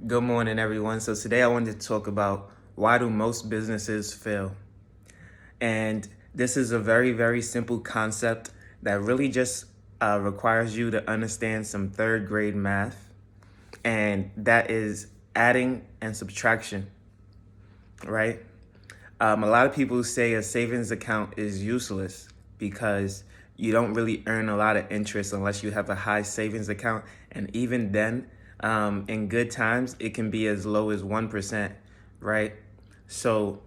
Good morning, everyone. So today I wanted to talk about why do most businesses fail? And this is a very, very simple concept that really just requires you to understand some third grade math, and that is adding and subtraction, right? A lot of people say a savings account is useless because you don't really earn a lot of interest unless you have a high savings account. And even then, in good times, it can be as low as 1%, right? So,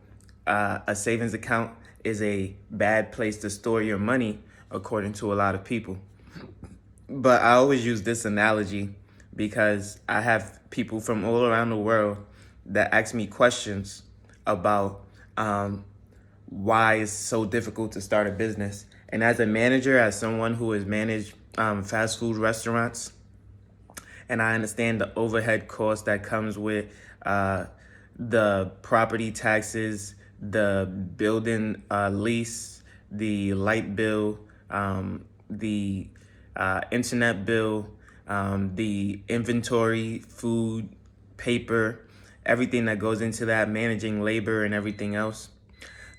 a savings account is a bad place to store your money, according to a lot of people. But I always use this analogy because I have people from all around the world that ask me questions about why it's so difficult to start a business. And as a manager, as someone who has managed fast food restaurants, and I understand the overhead cost that comes with the property taxes, the building lease, the light bill, the internet bill, the inventory, food, paper, everything that goes into that, managing labor and everything else.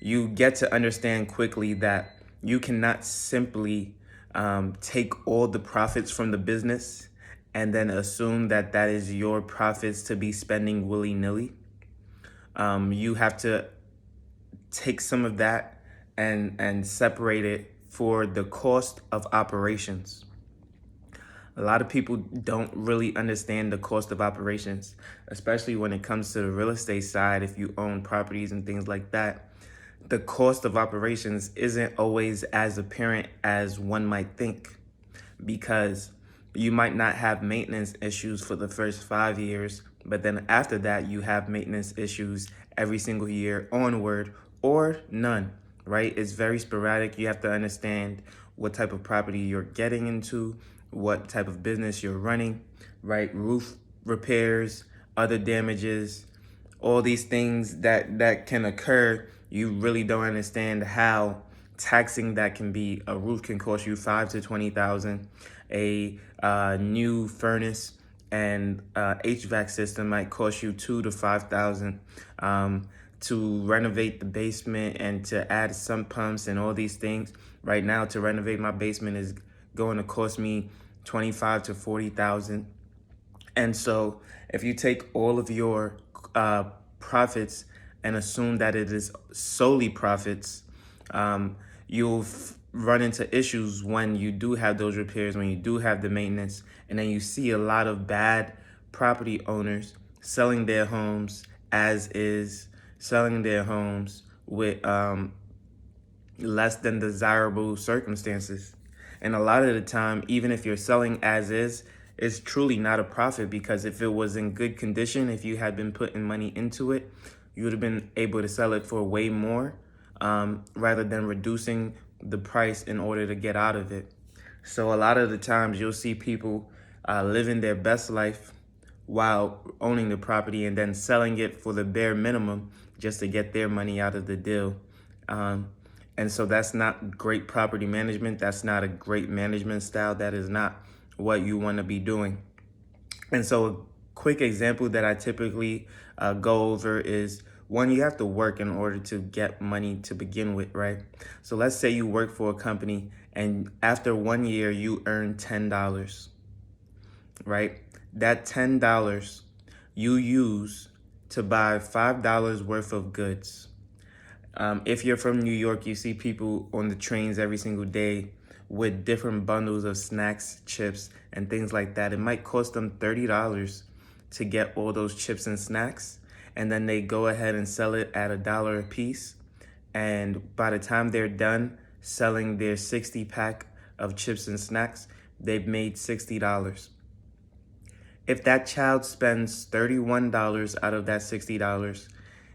You get to understand quickly that you cannot simply take all the profits from the business and then assume that that is your profits to be spending willy-nilly. You have to take some of that and separate it for the cost of operations. A lot of people don't really understand the cost of operations, especially when it comes to the real estate side. If you own properties and things like that, the cost of operations isn't always as apparent as one might think, because you might not have maintenance issues for the first 5 years, but then after that, you have maintenance issues every single year onward, or none, right? It's very sporadic. You have to understand what type of property you're getting into, what type of business you're running, right? Roof repairs, other damages, all these things that can occur. You really don't understand how taxing that can be. A roof can cost you 5 to 20,000. A new furnace and HVAC system might cost you 2 to 5,000. To renovate the basement and to add sump pumps and all these things. Right now, to renovate my basement is going to cost me 25 to 40,000. And so, if you take all of your profits and assume that it is solely profits, you'll run into issues when you do have those repairs, when you do have the maintenance, and then you see a lot of bad property owners selling their homes as is, selling their homes with less than desirable circumstances. And a lot of the time, even if you're selling as is, it's truly not a profit, because if it was in good condition, if you had been putting money into it, you would have been able to sell it for way more, rather than reducing the price in order to get out of it. So a lot of the times you'll see people living their best life while owning the property and then selling it for the bare minimum just to get their money out of the deal. And so that's not great property management. That's not a great management style. That is not what you want to be doing. And so a quick example that I typically go over is, one, you have to work in order to get money to begin with, right? So let's say you work for a company and after 1 year you earn $10, right? That $10 you use to buy $5 worth of goods. If you're from New York, you see people on the trains every single day with different bundles of snacks, chips, and things like that. It might cost them $30 to get all those chips and snacks, and then they go ahead and sell it at $1 a piece. And by the time they're done selling their 60-pack of chips and snacks, they've made $60. If that child spends $31 out of that $60,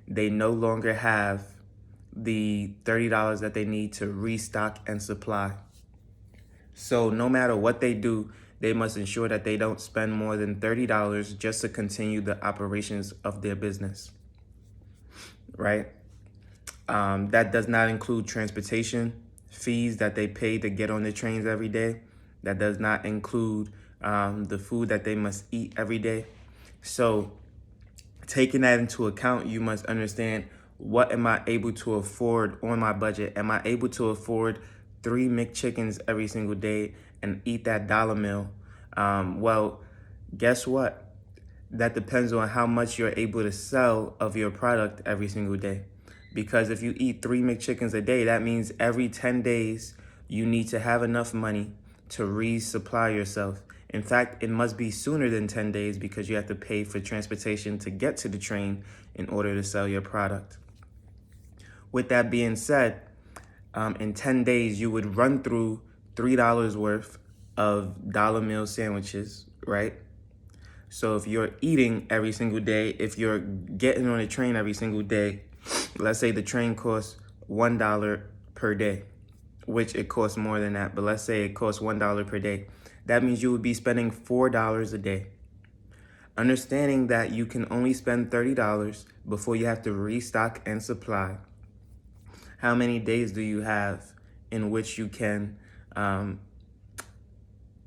they no longer have the $30 that they need to restock and supply. So no matter what they do, they must ensure that they don't spend more than $30 just to continue the operations of their business, right? That does not include transportation fees that they pay to get on the trains every day. That does not include the food that they must eat every day. So Taking that into account, you must understand, what am I able to afford on my budget? Am I able to afford 3 McChickens every single day and eat that dollar meal? Well, guess what? That depends on how much you're able to sell of your product every single day. Because if you eat 3 McChickens a day, that means every 10 days you need to have enough money to resupply yourself. In fact, it must be sooner than 10 days because you have to pay for transportation to get to the train in order to sell your product. With that being said, in 10 days, you would run through $3 worth of dollar meal sandwiches, right? So if you're eating every single day, if you're getting on a train every single day, let's say the train costs $1 per day, which it costs more than that, but let's say it costs $1 per day. That means you would be spending $4 a day. Understanding that you can only spend $30 before you have to restock and supply. How many days do you have in which you can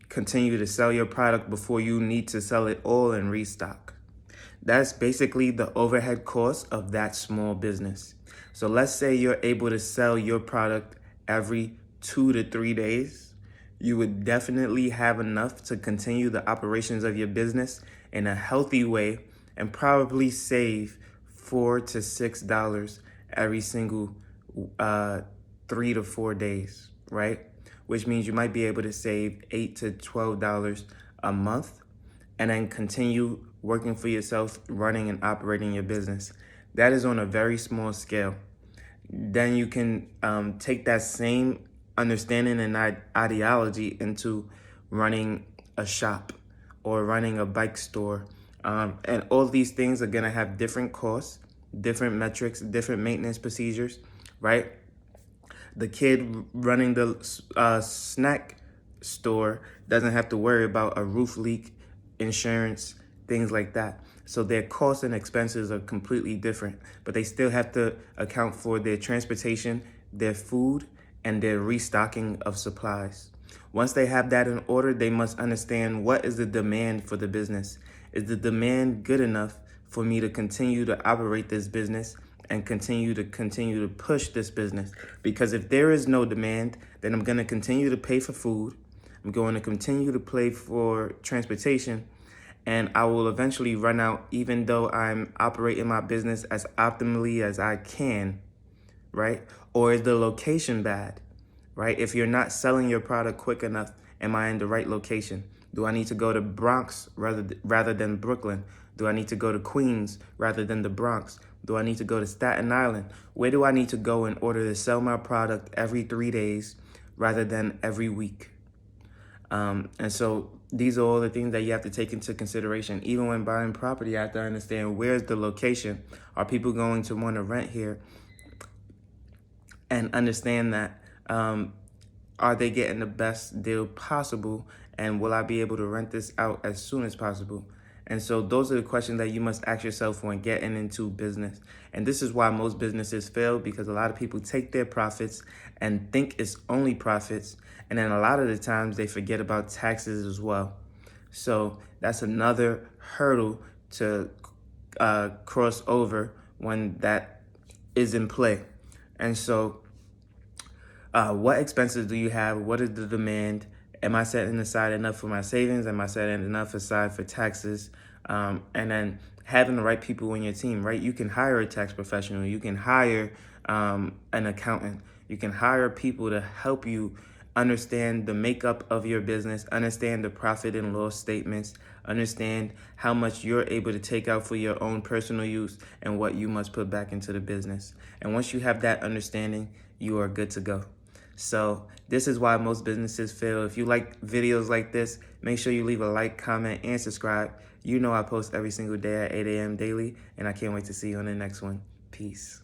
continue to sell your product before you need to sell it all and restock? That's basically the overhead cost of that small business. So let's say you're able to sell your product every 2 to 3 days. You would definitely have enough to continue the operations of your business in a healthy way and probably save $4 to $6 every single 3 to 4 days, right? Which means you might be able to save $8 to $12 a month and then continue working for yourself, running and operating your business. That is on a very small scale. Then you can take that same understanding and ideology into running a shop or running a bike store. And all these things are gonna have different costs, different metrics, different maintenance procedures, right? The kid running the snack store doesn't have to worry about a roof leak, insurance, things like that. So their costs and expenses are completely different, but they still have to account for their transportation, their food, and their restocking of supplies. Once they have that in order, they must understand, what is the demand for the business? Is the demand good enough for me to continue to operate this business and continue to push this business? Because if there is no demand, then I'm going to continue to pay for food. I'm going to continue to pay for transportation, and I will eventually run out, even though I'm operating my business as optimally as I can, right? Or is the location bad, right? If you're not selling your product quick enough, am I in the right location? Do I need to go to Bronx rather than Brooklyn? Do I need to go to Queens rather than the Bronx? Do I need to go to Staten Island? Where do I need to go in order to sell my product every 3 days rather than every week? And so these are all the things that you have to take into consideration. Even when buying property, you have to understand, where's the location? Are people going to want to rent here? And understand that, are they getting the best deal possible? And will I be able to rent this out as soon as possible? And so those are the questions that you must ask yourself when getting into business. And this is why most businesses fail, because a lot of people take their profits and think it's only profits. And then a lot of the times they forget about taxes as well. So that's another hurdle to cross over when that is in play. And so what expenses do you have? What is the demand? Am I setting aside enough for my savings? Am I setting enough aside for taxes? And then having the right people in your team, right? You can hire a tax professional. You can hire an accountant. You can hire people to help you understand the makeup of your business, understand the profit and loss statements, understand how much you're able to take out for your own personal use and what you must put back into the business. And once you have that understanding, you are good to go. So this is why most businesses fail. If you like videos like this, make sure you leave a like, comment, and subscribe. You know I post every single day at 8 a.m. daily, and I can't wait to see you on the next one. Peace.